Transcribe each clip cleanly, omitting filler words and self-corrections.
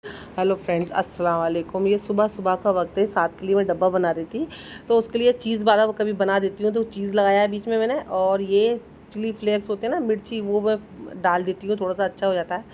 Hello friends, अस्सलाम वालेकुम। ये सुबह सुबह का वक्त है। 7 के लिए मैं डब्बा बना रही थी, तो उसके लिए चीज़ वाला कभी बना देती हूँ। तो चीज़ लगाया है बीच में मैंने, और ये चिली फ्लेक्स होते हैं ना, मिर्ची, वो मैं डाल देती हूँ, थोड़ा सा अच्छा हो जाता है।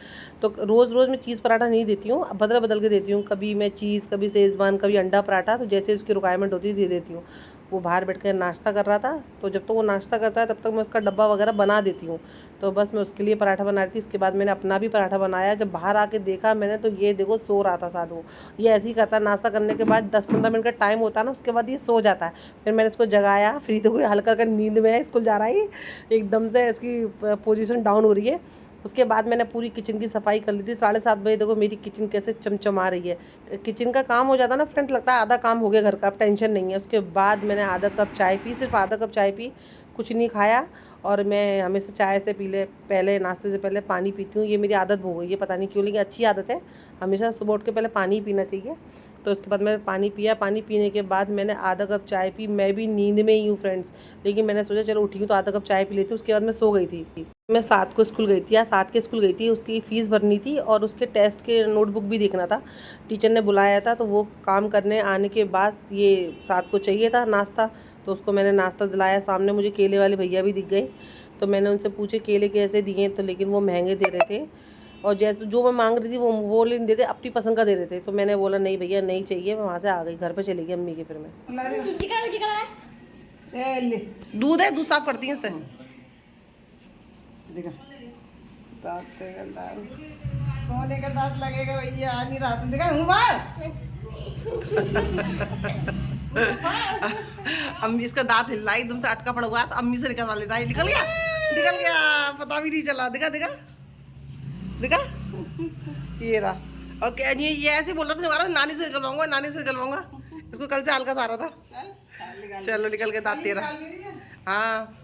तो रोज़ रोज़ मैं चीज़ पराठा नहीं देती हूँ, बदल बदल के देती हूँ। कभी मैं चीज़, कभी सेज़वान, कभी अंडा पराठा, तो जैसे उसकी रिक्वायरमेंट होती है दे देती हूँ। वो बाहर बैठ कर नाश्ता कर रहा था, तो जब तक वो नाश्ता करता है तब तक मैं उसका डब्बा वगैरह बना देती हूँ। तो बस मैं उसके लिए पराठा बना रही थी। इसके बाद मैंने अपना भी पराठा बनाया। जब बाहर आके देखा मैंने, तो ये देखो सो रहा था साथ। वो ये ऐसे ही करता है, नाश्ता करने के बाद 10-15 मिनट का टाइम होता है ना, उसके बाद ये सो जाता है। फिर मैंने इसको जगाया, फिर तो कोई हल्का हल्का नींद में है, स्कूल जा रहा है, एकदम से इसकी पोजीशन डाउन हो रही है। उसके बाद मैंने पूरी किचन की सफाई कर ली थी। 7:30 बजे देखो मेरी किचन कैसे चमचमा रही है। किचन का काम हो जाता है ना फ्रेंड, लगता है आधा काम हो गया घर का, अब टेंशन नहीं है। उसके बाद मैंने आधा कप चाय पी, सिर्फ आधा कप चाय पी, कुछ नहीं खाया। और मैं हमेशा चाय से पहले नाश्ते से पहले पानी पीती हूँ। ये मेरी आदत हो गई है, पता नहीं क्यों, लेकिन अच्छी आदत है। हमेशा सुबह उठ के पहले पानी ही पीना चाहिए। तो उसके बाद मैंने पानी पिया। पानी पीने के बाद मैंने आधा कप चाय पी। मैं भी नींद में ही हूँ फ्रेंड्स, लेकिन मैंने सोचा चलो उठी हूँ तो आधा कप चाय पी लेती हूँ। उसके बाद मैं सो गई थी। मैं 7 को स्कूल गई थी, या 7 के स्कूल गई थी। उसकी फ़ीस भरनी थी और उसके टेस्ट के नोटबुक भी देखना था। टीचर ने बुलाया था, तो वो काम करने आने के बाद ये 7 को चाहिए था नाश्ता। तो उसको मैंने नाश्ता दिलाया। सामने मुझे केले वाले भैया भी दिख गए, तो मैंने उनसे पूछे केले कैसे दिए, तो लेकिन वो महंगे दे रहे थे। और जैसे जो मैं मांग रही थी वो नहीं देते, अपनी पसंद का दे रहे थे। तो मैंने बोला नहीं भैया नहीं चाहिए। मैं वहाँ से आ गई, घर पे चली गई अम्मी के। फिर मैं दूध है, दूध साफ करती है इससे। सोने का दांत लगेगा भैया, नहीं रात में देखा हूँ बार। अम्मी इसका दांत हिल रहा है, एकदम से अटका पड़ा हुआ है, तो अम्मी से निकलवा लेता है। निकल गया, निकल गया, पता भी नहीं चला। दिखा दिखा दिखा, ये रहा। ओके, ये ऐसे बोल रहा था, नानी से निकलवाऊंगा, नानी से निकलवाऊंगा। इसको कल से हल्का सा रहा था। चलो निकल के दांत तेरा। हाँ।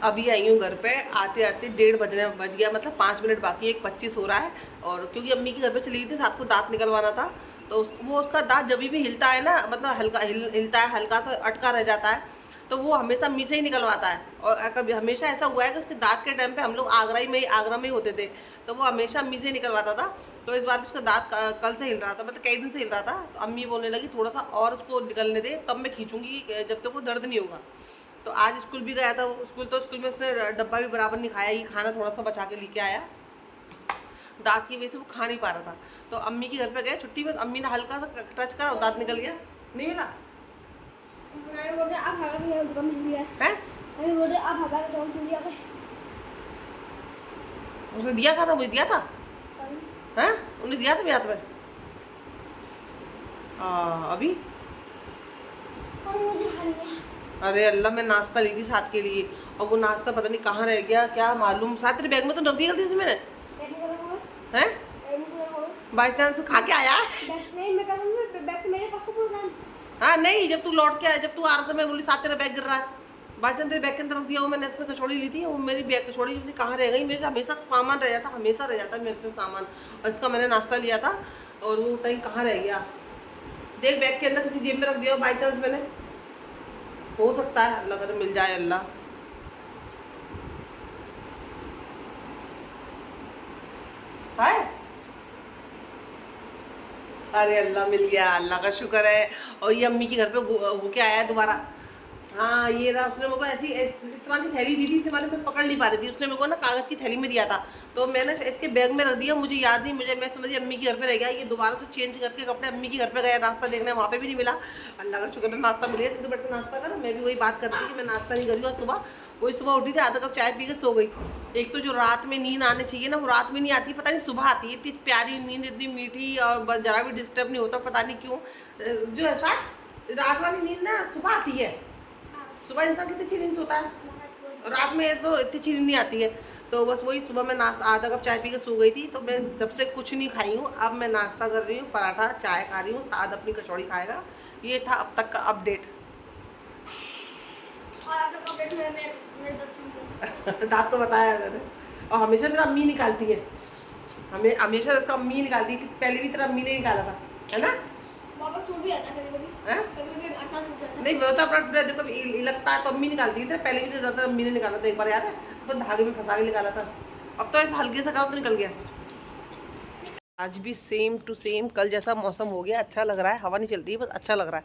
अभी आई हूँ घर पे। आते आते 1:30 बज गया, मतलब 5 मिनट बाकी, 1:25 हो रहा है। और क्योंकि अम्मी के घर पे चली गई थी, साथ को दांत निकलवाना था। तो वो उसका दांत जब भी हिलता है ना, मतलब हल्का हिलता है, हल्का सा अटका रह जाता है, तो वो हमेशा अम्मी से ही निकलवाता है। और कभी हमेशा ऐसा हुआ है कि उसके दांत के टाइम पे हम लोग आगरा में ही होते थे, तो वो हमेशा अम्मी से ही निकलवाता था। तो इस बार भी उसका दांत कल से हिल रहा था, मतलब कई दिन से हिल रहा था। तो अम्मी बोलने लगी थोड़ा सा और उसको निकलने दे, तब मैं खींचूंगी, जब तक वो दर्द नहीं होगा। तो आज स्कूल भी गया था। स्कूल में उसने डब्बा भी बराबर नहीं खाया, ये खाना थोड़ा सा बचा के लेके आया। दांत की वजह से वो खा नहीं पा रहा था। तो अम्मी के घर पे गए छुट्टी में, तो अम्मी ने हल्का सा टच करा, दांत निकल गया। नहीं मिला है? उसने दिया था, मुझे दिया था। है, उन्हें दिया था हाथ में। अभी अरे अल्लाह, मैं नाश्ता ली थी साथ के लिए, और वो नाश्ता पता नहीं कहाँ रह गया, क्या मालूम। साथ तेरे बैग में तो रख दिया गलती से मैंने। हैं, बाई चांस तू खा के आया? हाँ नहीं, जब तू लौट के आया, जब तू आ रहा था, मैं बोली साथ तेरा बैग गिर रहा है। बाई चांस तेरे बैग के अंदर रख दिया, वो मैंने इसमें कचौड़ी ली थी, वो मेरी बैग कचौड़ी कहाँ रह गई। मेरे से हमेशा सामान रह जाता, हमेशा रह जाता मेरे से सामान। और इसका मैंने नाश्ता लिया था, और वो कहीं कहाँ रह गया। देख बैग के अंदर किसी जेब में रख दिया बाई चांस मैंने, हो सकता है, अल्लाह करे मिल जाए। अल्लाह है। अरे अल्लाह मिल गया, अल्लाह का शुक्र है। और ये अम्मी के घर पे होके आया है दोबारा। हाँ ये रहा। उसने मेरे को ऐसी इस तरह की थैली दी थी, इसे मैं पकड़ नहीं पा रही थी। उसने मेरे को ना कागज़ की थैली में दिया था, तो मैंने इसके बैग में रख दिया, मुझे याद नहीं। मैं समझी अम्मी के घर पे रह गया। ये दोबारा से चेंज करके कपड़े अम्मी के घर पे गया नाश्ता देखने, वहाँ पे भी नहीं मिला। अल्लाह का शुक्र है नाश्ता मिल गया। तो बैठ के नाश्ता कर, मैं भी वही बात करती कि मैं नाश्ता नहीं करी। और सुबह उठी थी, आधा कप चाय पी के सो गई। एक तो जो रात में नींद आनी चाहिए ना, वो रात में नहीं आती, पता नहीं सुबह आती है। इतनी प्यारी नींद, इतनी मीठी, और बस जरा भी डिस्टर्ब नहीं होता, पता नहीं क्यों। जो ऐसा रात वाली नींद ना सुबह आती है। सुबह इंसान कितनी अच्छी नींद सोता है, रात में तो इतनी अच्छी नींद नहीं आती है। तो बस वही सुबह मैं नाश्ता आधा कप चाय पी के सो गई थी। तो मैं जब से कुछ नहीं खाई हूँ, अब मैं नाश्ता कर रही हूँ, पराठा चाय खा रही हूँ, साथ अपनी कचौड़ी खाएगा। ये था अब तक का अपडेट। दांत तो बताया मैंने। और हमेशा तेरा अम्मी निकालती है, हमें हमेशा इसका अम्मी निकालती है। पहले भी तेरा अम्मी ने निकाला था, है ना? नहीं वो तो अपना टूटा, देखो लगता है तो अम्मी निकालती थी। पहले भी तो ज़्यादातर अम्मी ने निकाला था, एक बार याद है, तो धागे में फंसा के निकाला था। अब तो ऐसा हल्के से करो तो निकल गया। आज भी सेम टू सेम कल जैसा मौसम हो गया, अच्छा लग रहा है, हवा नहीं चलती है बस अच्छा लग रहा है।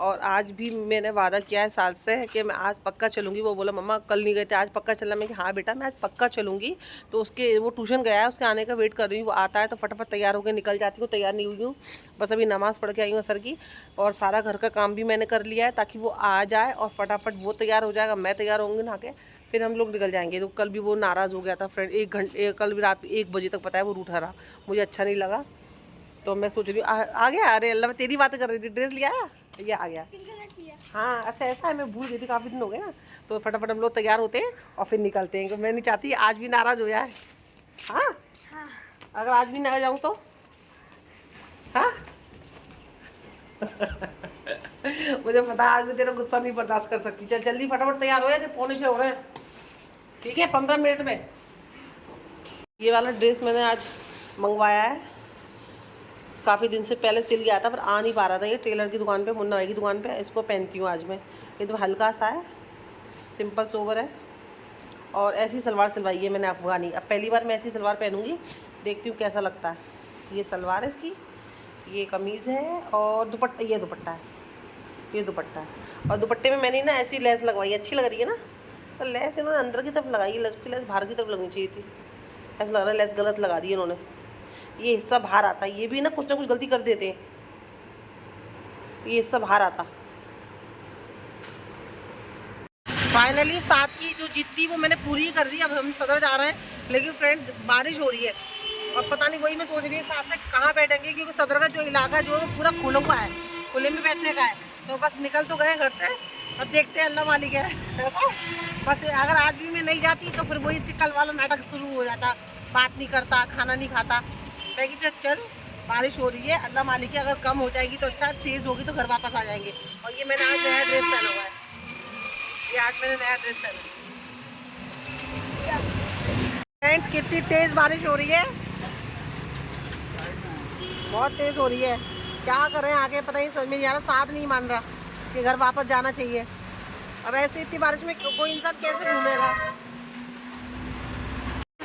और आज भी मैंने वादा किया है साल से कि मैं आज पक्का चलूँगी। वो बोला मम्मा कल नहीं गए थे आज पक्का चलना। मैं कि हाँ बेटा मैं आज पक्का चलूँगी। तो उसके वो ट्यूशन गया है, उसके आने का वेट कर रही हूँ। वो आता है तो फटाफट तैयार होकर निकल जाती हूँ। तैयार नहीं हुई हूँ, बस अभी नमाज़ पढ़ के आई हूँ असर की, और सारा घर का काम भी मैंने कर लिया है ताकि वो आ जाए और फटाफट वो तैयार हो जाएगा, मैं तैयार होंगी नहा के, फिर हम लोग निकल जाएंगे। तो कल भी वो नाराज़ हो गया था फ्रेंड, 1 घंटे कल भी रात 1 बजे तक पता है वो रूठा रहा, मुझे अच्छा नहीं लगा। तो मैं सोच रही हूँ आ गया। अरे अल्लाह मैं तेरी बातें कर रही थी, ड्रेस लिया ये आ गया। हाँ अच्छा ऐसा है, मैं भूल गई थी, काफ़ी दिन हो गए ना। तो फटाफट हम लोग तैयार होते हैं और फिर निकलते हैं, क्योंकि मैं नहीं चाहती आज भी नाराज़ हो जाए। हाँ हाँ, अगर आज भी ना जाऊँ तो हाँ मुझे पता है आज भी तेरा गुस्सा नहीं बर्दाश्त कर सकती। चल जल्दी फटाफट तैयार हो जाए, पौने 6 हो रहे हैं। ठीक है 15 मिनट में। ये वाला ड्रेस मैंने आज मंगवाया है, काफ़ी दिन से पहले सिल गया था पर आ नहीं पा रहा था। ये टेलर की दुकान पे, मुन्ना भाई की दुकान पे, इसको पहनती हूँ आज मैं। ये तो हल्का सा है, सिंपल सोवर है, और ऐसी सलवार सिलवाई है मैंने अफगानी। अब पहली बार मैं ऐसी सलवार पहनूंगी, देखती हूँ कैसा लगता है। ये सलवार है इसकी, ये कमीज़ है, और दुपट्टा, ये दुपट्टा है, ये दुपट्टा है। और दुपट्टे में मैंने ना ऐसी लेस लगवाई है, अच्छी लग रही है ना। तो लेस इन्होंने अंदर की तरफ लगाई है, लेस की लेस बाहर की तरफ लगनी चाहिए थी। ऐसा लग रहा है लेस गलत लगा दी इन्होंने, ये हिस्सा बाहर आता है। ये भी ना कुछ गलती कर देते हैं, ये हिस्सा बाहर आता। फाइनली 7 की जो जिद थी वो मैंने पूरी कर दी। अब हम सदर जा रहे हैं, लेकिन फ्रेंड बारिश हो रही है और पता नहीं, वही मैं सोच रही हूँ 7 से कहाँ बैठेंगे, क्योंकि सदर का जो इलाका जो है वो पूरा खुला हुआ है, खुले में बैठने का है। तो बस निकल तो गए घर से, अब देखते हैं अल्लाह मालिक है। बस अगर आज भी मैं नहीं जाती तो फिर वही इसके कल वाला नाटक शुरू हो जाता, बात नहीं करता, खाना नहीं खाता। मैं कि चल बारिश हो रही है, अल्लाह मालिक है, अगर कम हो जाएगी तो अच्छा, तेज़ होगी तो घर वापस आ जाएंगे। और ये मैंने आज नया ड्रेस पहना हुआ है, ये आज मैंने नया ड्रेस पहना। फ्रेंड्स कितनी तेज़ बारिश हो रही है, बहुत तेज़ हो रही है। क्या करें आगे पता नहीं समझ में नहीं आ रहा, साथ नहीं मान रहा कि घर वापस जाना चाहिए। अब ऐसे इतनी बारिश में कोई इंसान कैसे घूमेगा।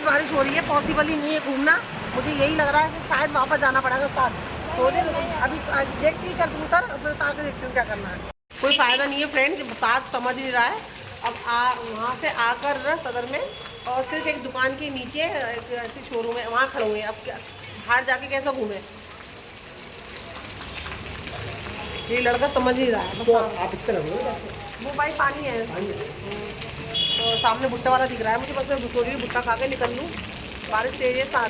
बारिश हो रही है, पॉसिबल ही नहीं है घूमना। मुझे यही लग रहा है कि शायद वापस जाना पड़ेगा साथ। तो अभी देखती हूँ, चल उतर फिर आगे देखती हूँ क्या करना है। कोई फ़ायदा नहीं है फ्रेंड, साथ समझ नहीं रहा है। अब वहाँ से आकर सदर में, और सिर्फ एक दुकान के नीचे ऐसी शोरूम है, वहाँ खड़े हुए। अब बाहर जाके कैसा घूमे, ये लड़का समझ नहीं रहा है। तो आप इस पर वो भाई पानी है, तो सामने भुट्टा वाला दिख रहा है मुझे, बस मैं सोच रही हूँ भुट्टा खा के निकल लूँ। बारिश तेज है साथ,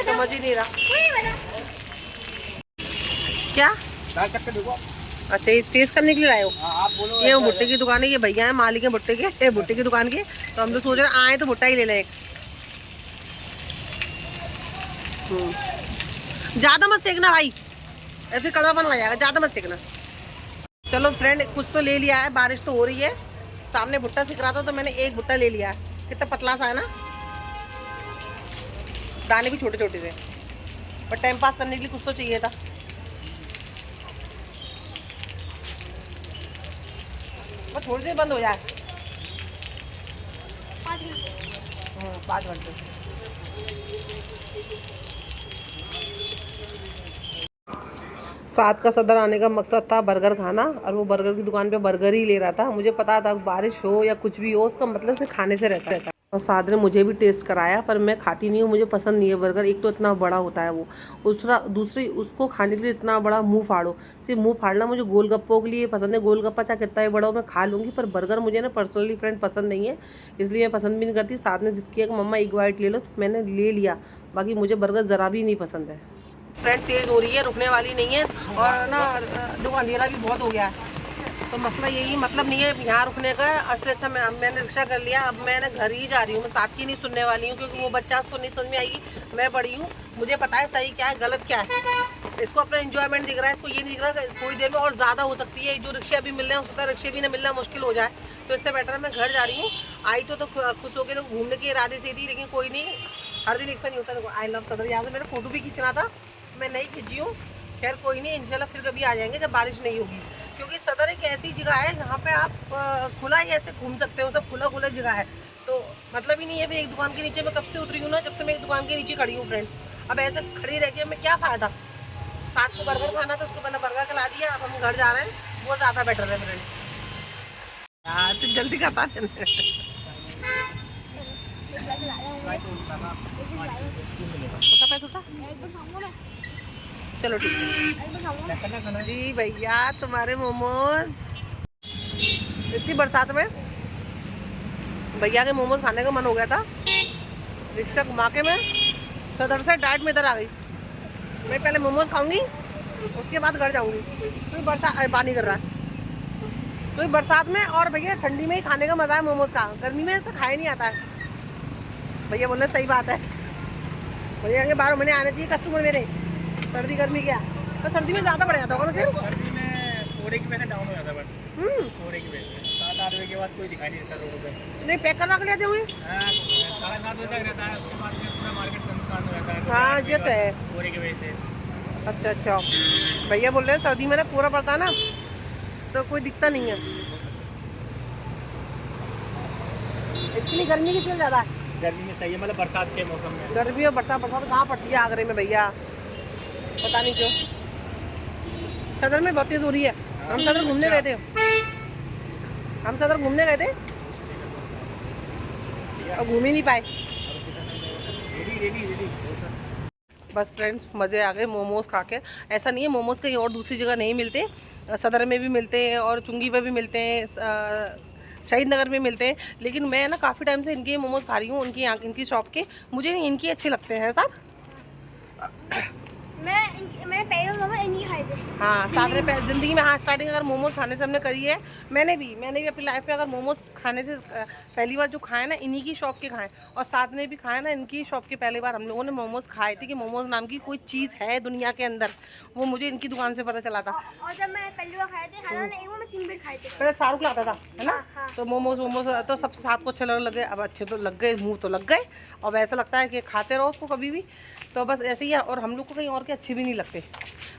समझ ही नहीं रहा क्या। अच्छा ये टेस्ट करने के लिए लाए हो? आप बोलो। ये भुट्टे की दुकान है, ये भैया है मालिक है भुट्टे के, भुट्टे की दुकान के। तो हम लोग सोच रहे आए तो भुट्टा ही ले लें एक। ज़्यादा मत सेकना भाई, ऐसे कड़वा बन जाएगा, ज़्यादा मत सेकना। चलो फ्रेंड कुछ तो ले लिया है, बारिश तो हो रही है। सामने भुट्टा सिक रहा था तो मैंने एक भुट्टा ले लिया है। कितना पतला सा है ना, दाने भी छोटे छोटे से, पर टाइम पास करने के लिए कुछ तो चाहिए था। बस थोड़ी देर बंद हो जाए, 5 घंटे। साथ का सदर आने का मकसद था बर्गर खाना, और वो बर्गर की दुकान पे बर्गर ही ले रहा था। मुझे पता था बारिश हो या कुछ भी हो, उसका मतलब से खाने से रहता है। और साथ ने मुझे भी टेस्ट कराया, पर मैं खाती नहीं हूँ, मुझे पसंद नहीं है बर्गर। एक तो इतना बड़ा होता है वो, दूसरी उसको खाने के लिए इतना बड़ा मुंह फाड़ो, सिर्फ मुंह फाड़ना। मुझे गोलगप्पों के लिए पसंद है, गोलगप्पा चाहे कितना ही बड़ा हो मैं खा लूँगी, पर बर्गर मुझे ना पर्सनली फ्रेंड पसंद नहीं है, इसलिए मैं पसंद भी नहीं करती। साथ ने जिद किया कि मम्मा एक बाइट ले लो, तो मैंने ले लिया। बाकी मुझे बर्गर ज़रा भी नहीं पसंद है। फ्रेंड तेज़ हो रही है, रुकने वाली नहीं है, और ना देखो अंधेरा भी बहुत हो गया है। तो मसला यही, मतलब नहीं है यहाँ रुकने का। असले अच्छा मैंने रिक्शा कर लिया, अब मैं घर ही जा रही हूँ। मैं साथ की नहीं सुनने वाली हूँ, क्योंकि वो बच्चा उसको नहीं समझ में आएगी। मैं बड़ी हूँ, मुझे पता है सही क्या है गलत क्या है। इसको अपना एंजॉयमेंट दिख रहा है, इसको ये नहीं दिख रहा थोड़ी देर में और ज़्यादा हो सकती है। जो रिक्शे अभी मिल रहे हैं हो सकता है रिक्शे भी ना मिलना मुश्किल हो जाए, तो इससे बेटर मैं घर जा रही हूँ। आई तो खुश होकर तो घूमने के इरादे से थी, लेकिन कोई नहीं, हर दिन ऐसा नहीं होता। देखो आई लव सदर, यहाँ से मेरा फोटो भी खींचना था, मैं नहीं खींची हूँ। खैर कोई नहीं, इंशाल्लाह फिर कभी आ जाएंगे जब बारिश नहीं होगी, क्योंकि सदर एक ऐसी जगह है जहाँ पे आप खुला ही ऐसे घूम सकते हो, सब खुला खुला जगह है। तो मतलब ही नहीं है। एक दुकान के नीचे मैं कब से उतरी हूँ ना, जब से मैं एक दुकान के नीचे खड़ी हूँ फ्रेंड्स। अब ऐसे खड़ी रह के मैं क्या फ़ायदा। साथ में बर्गर खाना था, उसको मैंने बर्गर खिला दिया। अब हम घर जा रहे हैं, वो ज़्यादा बेटर है फ्रेंड्स। यार तुम जल्दी खाता है। चलो ठीक है जी भैया, तुम्हारे मोमोज। इतनी बरसात में भैया के मोमोज खाने का मन हो गया था। रिक्शा घुमा के मैं सदर से डायरेक्ट में इधर आ गई। मैं पहले मोमोज खाऊंगी, उसके बाद घर जाऊंगी। तो बरसात पानी कर रहा है तो बरसात में, और भैया ठंडी में ही खाने का मज़ा है मोमोज का। गर्मी में तो खाया नहीं आता है। भैया बोल रहे सही बात है। भैया के 12 महीने आने चाहिए कस्टमर मेरे। सर्दी गर्मी क्या, तो सर्दी में ज़्यादा बढ़ जाता होगा ना सिर्फ। सर्दी में थोड़े की वजह डाउन हो जाता है, बट थोड़े की वजह 7-8 बजे के बाद कोई दिखाई नहीं देता रोड पे। नहीं पैक करवा के लेते होंगे। 7:30 बजे तक रहता है, उसके बाद फिर पूरा मार्केट सुनसान हो जाता है। हाँ ये तो है। थोड़े की वजह से। अच्छा अच्छा, भैया बोल रहे हैं सर्दी में ना पूरा पड़ता है ना, तो कोई दिक्कत नहीं है। इतनी गर्मी किस में ज़्यादा है? गर्मी में सही है, मतलब बरसात के मौसम में। गर्मी और बरसात कहाँ पड़ती है आगरे में भैया, पता नहीं क्यों। सदर में बहुत तेज हो रही है। हम सदर घूमने गए थे, हम सदर घूमने गए थे और घूम ही नहीं पाए। बस फ्रेंड्स मज़े आ गए मोमोज़ खा के। ऐसा नहीं है मोमोज़ कहीं और दूसरी जगह नहीं मिलते, सदर में भी मिलते हैं और चुंगी पे भी मिलते हैं, शहीद नगर में मिलते हैं। लेकिन मैं ना काफ़ी टाइम से इनके मोमोज़ खा रही हूँ, इनकी शॉप के। मुझे इनकी अच्छे लगते हैं साथ। मैंने पहले मोमो इन्हीं खाए थे। हाँ साथ में ज़िंदगी में, हाँ स्टार्टिंग अगर मोमोज़ खाने से हमने करी है। मैंने भी अपनी लाइफ में अगर मोमोज़ खाने से पहली बार जो खाए ना इन्हीं की शॉप के खाए, और साथ में भी खाए ना इनकी शॉप के पहली बार हम लोगों ने मोमोज़ खाए थे कि मोमोज़ नाम की कोई चीज़ है दुनिया के अंदर। वो मुझे इनकी दुकान से पता चला था। और जब मैं पहली बार खाए थे खाना नहीं, वो मैं 3 बार खाए थे। पहले शाहरुख लाता था है ना। हाँ। तो मोमोज़ तो सबसे साथ को अच्छे लगे। अब अच्छे तो लग गए, मुँह तो लग गए। और ऐसा लगता है कि खाते रहो उसको कभी भी। तो बस ऐसे ही है। और हम लोग को कहीं और के अच्छे भी नहीं लगते।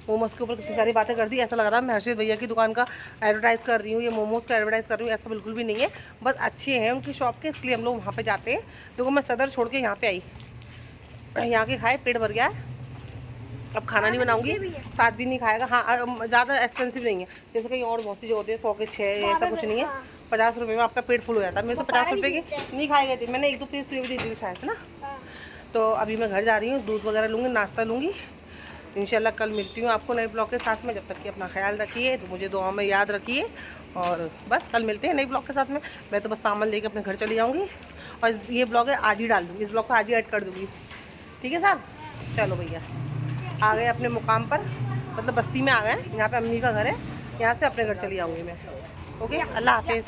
मोमोज़ के ऊपर कितनी सारी बातें कर दी, ऐसा लग रहा है मैं हर्षित भैया की दुकान का एडवर्टाइज़ कर रही हूँ, ये मोमोज़ का एडवर्टाइज़ कर रही हूँ। ऐसा बिल्कुल भी नहीं है, बस अच्छे हैं उनकी शॉप के, इसलिए हम लोग वहाँ पे जाते हैं। देखो मैं सदर छोड़ के यहाँ पे आई, यहाँ के खाए पेट भर गया। अब खाना नहीं बनाऊंगी, साथ भी नहीं खाएगा। हाँ ज़्यादा एक्सपेंसिव नहीं है, जैसे कहीं और बहुत सी जगह होती है 100 के 6, ऐसा कुछ नहीं है। 50 रुपये में आपका पेट फुल हो जाता है। मेरे से 50 रुपये की नहीं खाए गए थे, मैंने 1-2 पीस फ्री दे दिए शायद, है ना। तो अभी मैं घर जा रही हूँ, दूध वगैरह लूँगी, नाश्ता लूँगी। इंशाल्लाह कल मिलती हूँ आपको नए ब्लॉग के साथ में। जब तक कि अपना ख्याल रखिए, तो मुझे दुआ में याद रखिए। और बस कल मिलते हैं नए ब्लॉग के साथ में। मैं तो बस सामान लेके अपने घर चली जाऊँगी, और ये ब्लॉग है आज ही डाल दूँगी, इस ब्लॉग को आज ही ऐड कर दूँगी। ठीक है सर, चलो भैया आ गए अपने मुकाम पर, मतलब बस्ती में आ गए। यहाँ पे अम्मी का घर है, यहाँ से अपने घर चली जाऊँगी मैं। ओके, अल्लाह हाफिज़।